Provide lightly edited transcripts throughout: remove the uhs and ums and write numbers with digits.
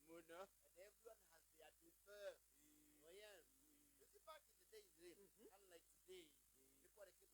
and everyone has their defer. Oh yes. You see, back in the days, unlike today, before the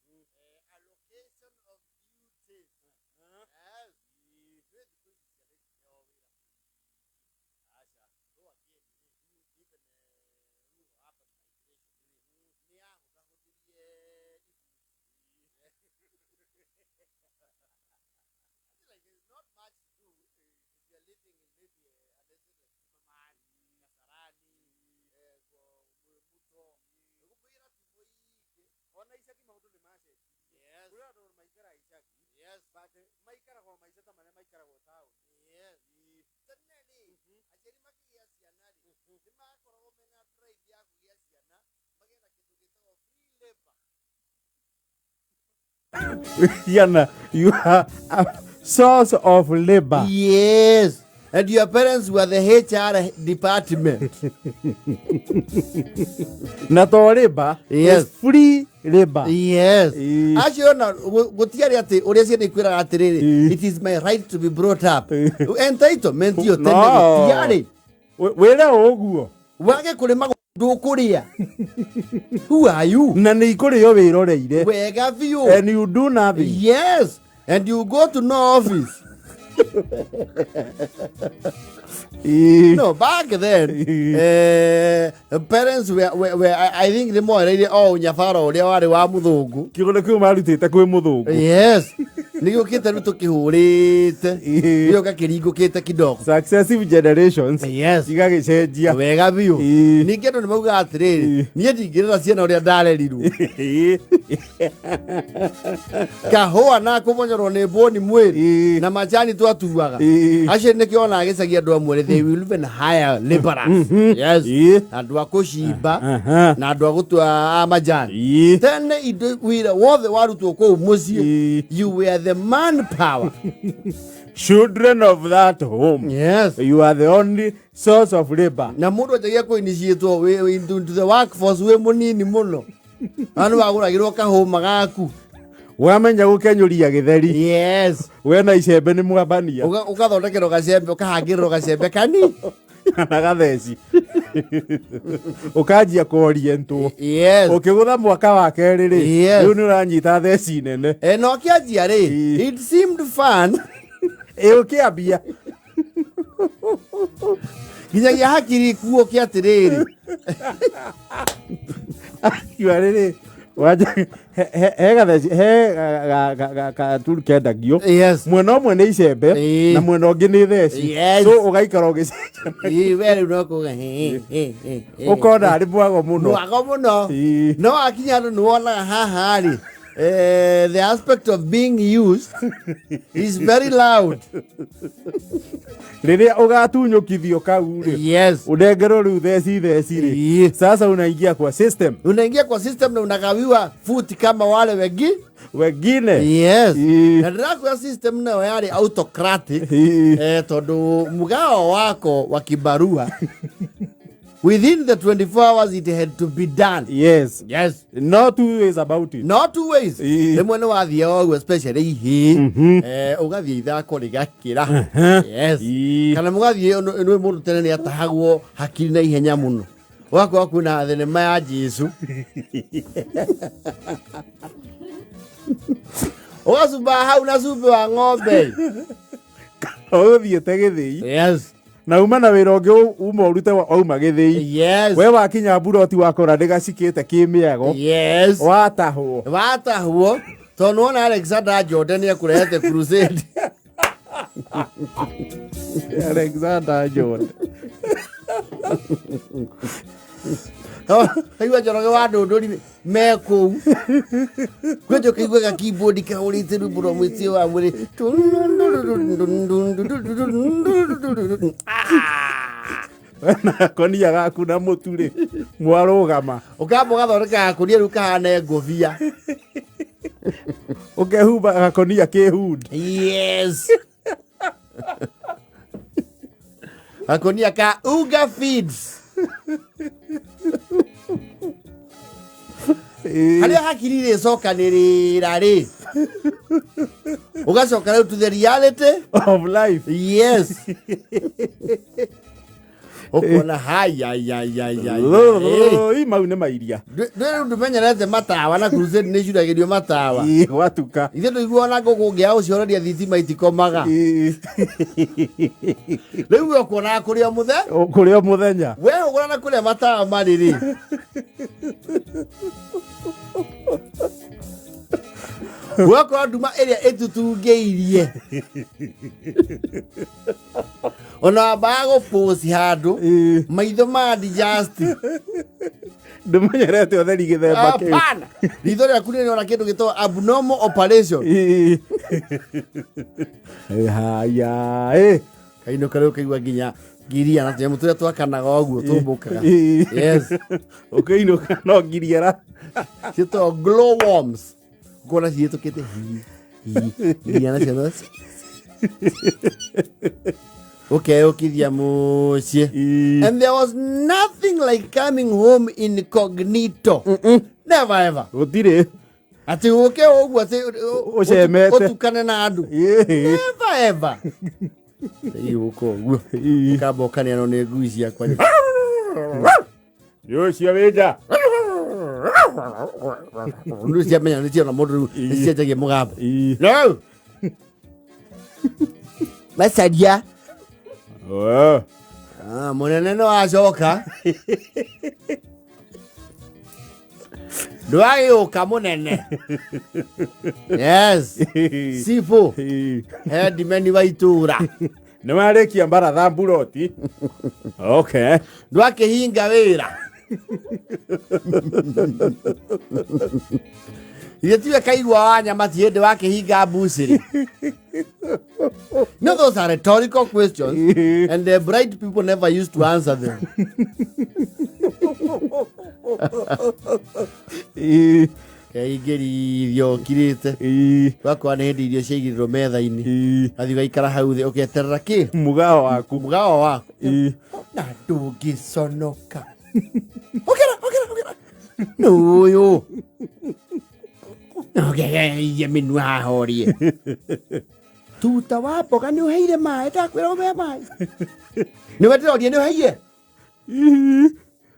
kids get allocation of duties. Yes. So again, even who happened like there's not much to do if you're living in maybe unless it's like Mamani, Kasarani, Muto. Ona isaki maundu ni mace. Yes. Kura ndo maikara isaki. Yes. But maikara kwa maisha tamane maikara kwa town. Yes. Tene ajeri makiasi anali. Nima akora omena drive ya kuasi ana. Magenda kitu kitawa free labor. Yana, you are a source of labor. Yes. And your parents were the HR department. Not all labor. Yes. It's free labor. Yes. Actually, it is my right to be brought up. Entitlement yo tene. Where oguo? Wage kulema ndukuria. Who are you? Na ni ikurio wiroreire. Wega view. And you do nothing. Yes. And you go to no office. No, back then, parents were I think the more really nyafaro uria wari wa muthungu. Kigole kiu marutite kwi muthungu. Yes. Nigio kite ruto kihurite. Nigio gakiringukite kidogo. Successive generations. Yes. Igagicenjia. Wega biu. Ningi andu nimauga atiriri. Nie ndingirira ciana uria ndarerirwo. Kahua na kumonyorwo ni boni mwiri na majani tu atuaga. Acio nikio na gicagia andu amwe they will even hire laborers. Yes. Andu akucimba na andu agutua amajani. Tene indo wira wothe warutwo ku mucie. You were the manpower. Children of that home. Yes. You are the only source of labor. Na mundu ajagia ku initiate into the workforce we munini muno. Anu waguragirwo kahoma gaku. Wamenya gukenyuria githeri. Yes. We na icembe ni mwabania. Ugathondekerwo gacembe ukahangirwo gacembe kani. Na gatheci. Ukajia ku orientwo. Yes. Ukigutha mwaka wa keri ri. Yes. Riu ni uranyita theci nene. No kiajia ri. It seemed fun. Ukiambia. Nginyagia hakiri kuo kiatiriri. Kiariri. Waja he turu kendagio. Yes. Mwena omwe ni icembe na mwena ungi ni theci. Yes. So ugaikara ugicenjana. Were no kuga ukona ari bwago muno. Bwago muno. No akinya andu nuona haha ri. The aspect of being used is very loud. Riria ugatunyukithio kau ri. Yes. Unengero riu theci ri. Sasa unaingia kwa system. Unaingia kwa system na unagawiwa futi kama wale wengine. Yes. Na ndako ya system nayo yari autocratic. Tondu mugao wako wa kibarua within the 24 hours it had to be done. Yes. Yes. No two ways about it. No two ways. Rimwe ni wathie oguo especially ihi. Ugathie ithako rigakira. Yes. Kana mugathie ni mundu tene ni atahagwo hakiri na ihenya muno. Wako kuna thenema ya Jesu. Oasuba hau na supe wa ng'ombe. Uthiete githii. Yes. Na uma na wira ungi uma urute wauma githii. Yes. We wakinya buroti wakora ndigacikite kimiago. Yes. Watahwo. Tondu ona Alexander Jordan akurehete crusade. Alexander Jordan. Aiwa joroge wa ndunduri meku. Kwejo kigwega keyboard ka urite ruburo mwiti wa muri. Na konia gaku na muturi mwarugama. Ukamba gathondeka gakuria ru kahana ngobia. Ukehumba gakonia kihund. Yes. Gakonia ka Uga feeds. Haria hakirire cokanirira ri. Ugacoka rĩu to the reality of life. Yes. ukona haya Ii mau nĩ mairia. Ndĩrĩ ndũmenyerete matawa na crusade nĩ ciuragĩrio matawa. Gwatuka. Ithe ndũiguona ngũkũ ngĩa ũcioreria thitima itikomaga. Rĩu ũkuona kũrĩa mũthenya. We ũgũrana kũrĩa matawa marĩ. Wakora nduma ĩrĩa ĩtutungĩirie. Ona baga gũpost handũ maitho ma digest. Ndũmenyerete ũtheri gĩthemba kĩu. Hapana. Ritho rĩaku nĩrĩona kĩndũ gĩtagwo abnormal operation. Haya. Kaino karĩa ũkaigua nginya ngiria na tũnyamũ tũrĩa twakanaga ũguo tũmbũkaga. Yes. Ũkĩinũka no ngiria. Ciĩtagwo glow worms. Kuona ciĩtũkĩte ngiria nacio. Okay, ukithia muciĩ. And there was nothing like coming home incognito. Never ever. Gũtirĩ. Ati ũke ũguo ati ũcemete. Ũtukane na andũ. Never ever. Iyo ũguo. Kamba ũkania no nĩ ngui ciakwa. Cio wĩnja. Nĩ ciamenya nĩ ciona mũndũ nĩ cienjagia mũgambo. No. Macaria. Mũnene nĩ wacoka. Ndwagĩũka mũnene. Yes. Sifo. Headman wa itũũra. Nĩ warĩkia mbaratha mburoti. Okay. Ndwakĩhinga wĩra. Ithe tiwe kaigua wa nyama ti hĩndĩ wakĩhinga mbucĩrĩ. No, those are rhetorical questions, and the bright people never used to answer them. Kaingĩrio kirĩte. Wakwa nĩ hĩndĩ irio ciaigĩrĩrwo metha-inĩ. Athiĩ ũgaikara hau thĩ ũgeterera kĩ? Mũgao waku. Na ndũngĩconoka. Ũkĩra. Ũyũ. Ũgegeire mĩnua hahorie. Tuta wa mboga nĩ ũheire maĩ ndakwĩra ũme maĩ. Nĩ weterorie nĩ ũheire.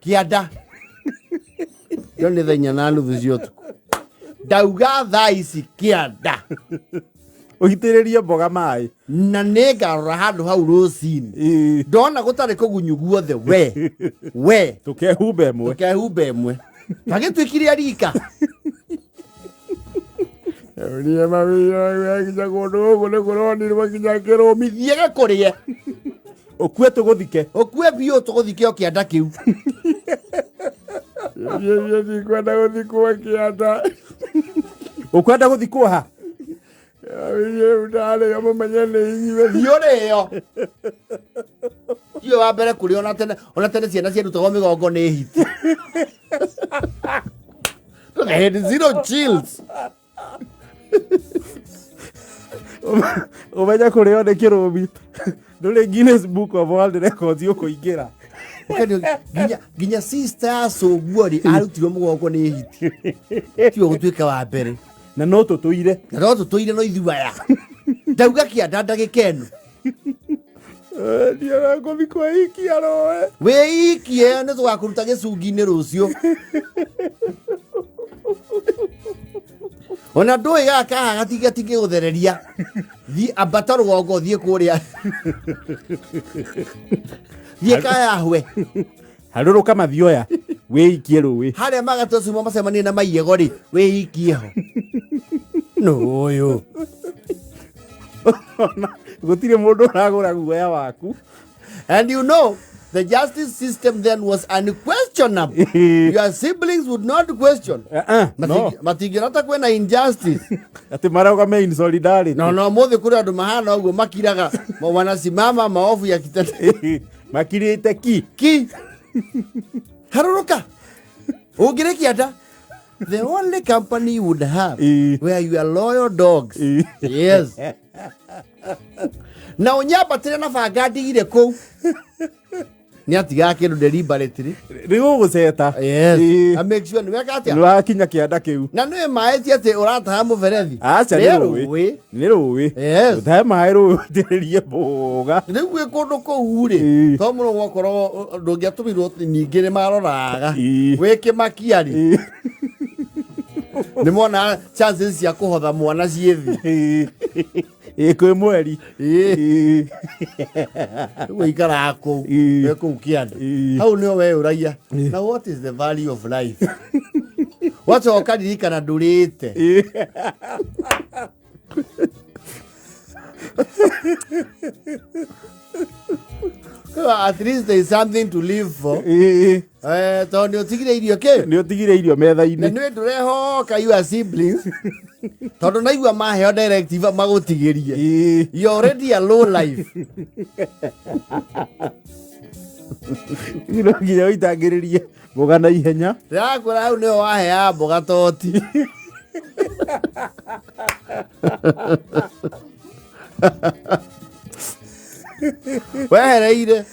Kĩanda. Yo nĩ thaa 4:30 cia ũtukũ. Ndauga thaa ici kĩanda. Ũitĩrĩrie mboga maĩ. Na nĩ ngarora handũ hau rũcinĩ. Ndona gũtarĩ kũgunyu guothe we. Tũkehumba ĩmwe. Gagĩtuĩkire arika. Nĩ mawĩra nginya kũndũ gũkũ nĩ kũronirwo nginya kĩrũmithie gĩkũrĩe. Ũkue tũgũthike. Ũkue biũ tũgũthike o kĩanda kĩu. Ndikwenda gũthikwo kĩanda. Ũkwenda gũthikwo ha? Ndarĩo mũmenye nĩ inyuĩ. Thiũrĩo. Tiyo wa mbere kũrĩ ona tene ciana ciarutagwo mĩgongo nĩ hiti. Zero chills. Ũmenya kũrĩo nĩ kĩrũmi. Ndũrĩ Guinness Book of World Records ũkũingĩra. Nginya sister acũguo rĩ arutirwo mũgongo nĩ hiti. Tiyo gũtuĩka wa mbere. Na no tũtũire. No ithuaya. Ndauga kĩanda ndagĩkenu. Ndiara ngũthikwo ikia roe. Wĩikie nĩ tũgakũruta gĩcungi-inĩ rũciũ. Ona ndũĩ gaka gatingĩ gũthereria. Thiĩ ambata rũgongo thiĩ kũrĩa. Thiĩ kayahwe. Harũrũka mathioya. Wĩikie rũĩ. Harĩa magatũcuma macemanie na maiyego rĩ wĩikie ho. No ũyũ. Gũtirĩ mũndũ ũragũra guoya waku. And you know, the justice system then was unquestionable. Your siblings would not question. No. Matingĩrota kwĩna injustice. Atĩ marauga in solidarity. No, mũthĩ kũrĩ andũ mahana ũguo makiraga wanasimama maovu ya kitete. Makirĩte ki. Harũrũka. Ũngĩrĩ kĩanda. The only company you would have where you are loyal dogs. Yes. Na ũnyambatĩre na banga ndigire kũu. Ni atiga kindu deliberately. Rigo guseta. Yes. I make sure ni weka atia. Nwa kinya kianda kiu. Na nwe maeti ati urataha muberethi. Acha ni ruwi. Yes. Utahe mai ruwi ndirie boga. Riu gwe kundu kuu ri. To muno gwakorwo ndungiatumirwo ningi ni maroraga. Wiki makiari. Ni mona chances cia kuhotha mwana ciethi. Kwĩ mweri. Guikara kuu. Eko ukianda. Hau nio we uragia. Now what is the value of life? Wacha ukaririkana ndurite. At least there is something to live for. To ni utigire irio ke? Ni utigire irio metha-ini. Na nĩ ndũrehoka your siblings. Tondu naigua maheo directive magutigirie. You already a low life. Ino nginya ũitangĩrĩrie mboga na ihenya. Ndĩrakwĩra hau nĩho wahea mboga toti. Wehereire.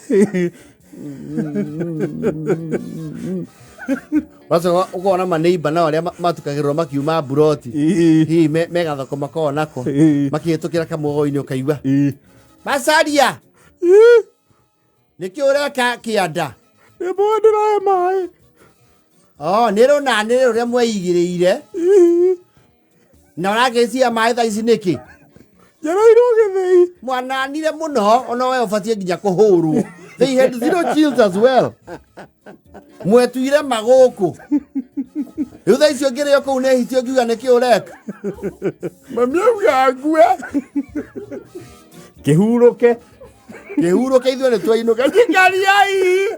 Wacha ukona maneiba na aria matukagirwo makiuma buroti. Hihi mega thoko makoo nako. Makihitukira kamugo-ini ukaigua. Macaria. Niki ureka kianda. Ni ndĩrahe maĩ. Nĩ rũnanĩrĩ rũrĩa mweigĩrĩire. Na ũragĩcia maĩ thaa ici nĩkĩ? Njereirwo gĩthĩi. Mwananire mũno ona we ũbatiĩ nginya kũhũrwo. They had 0 chills as well. Mwetuire magũkũ. Rĩu thaa icio ngĩrĩo kũu nĩ hitio ngiuga nĩkĩ ũreka. Mami auga ngue. Kĩhurũke. Kĩhurũke ithuĩ nĩ twainũka. Njikariai.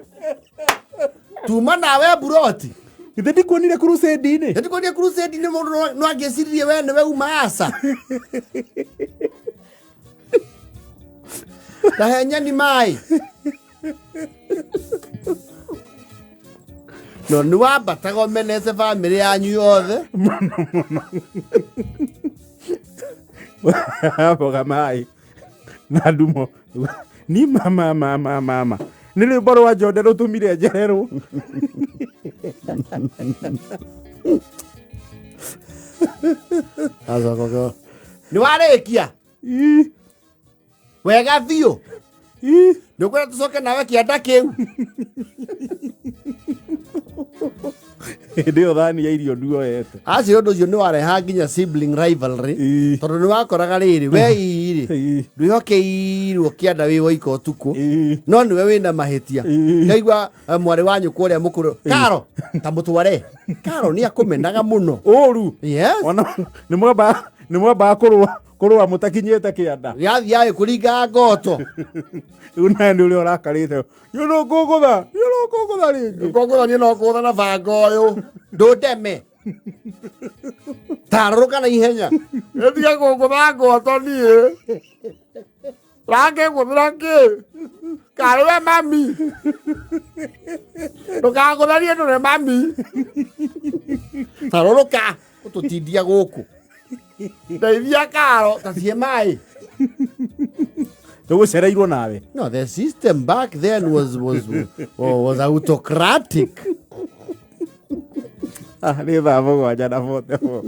Tuma nawe buroti. Githĩ ndikuonire crusade-inĩ? Ndikuonire crusade-inĩ mũndũ no angĩciririe we nĩwe uma aca. Ndahe nyani maĩ. No nĩ wambataga ũmenete bamĩrĩ yanyu yothe. Mboga maĩ na ndumo. Ni mama. Nĩ rwĩmbo rwa Njonde rũtũmire njererwo. Nĩ warĩkia? Wega biũ. Nĩũkwenda tũcoke nawe kĩanda kĩu. Hĩndĩ ĩyo thani ya irio nduoete. Acio ũndũ ũcio nĩ wareha nginya sibling rivalry. Tondũ nĩ wakoraga rĩrĩ we irĩ ndwĩhokeirwo kĩanda wĩ woika ũtukũ. No nĩwe wĩna mahĩtia. Ngaigua mwarĩ wa nyũkwa ũrĩa mũkũrũ. Karo ta mũtware. Karo nĩ akũmenaga mũno. Ũru. Yes. Nĩ mwambaga kũrũa mũtakinyĩte kĩanda. Gĩathiaga kũringa ngoto. Rĩu nawe nĩ ũrĩa ũrakarĩte. Nĩ ũkũgũtha rĩngĩ. Ũkũgũtha niĩ no kũgũtha na banga ũyũ. Ndũndeme. Tarũrũka na ihenya. Ĩtiga kũgũtha ngoto niĩ. Rakĩgũthĩra kĩ? Karĩwe mami. Ndũkagũtharie ndũre mami. Tarũrũka ũtũtindia gũkũ. Ndeithia Karo tacie maĩ. Ndũgũcereirwo nawe. No, the system back then was autocratic. Nĩ thaa mũgwanja na 44.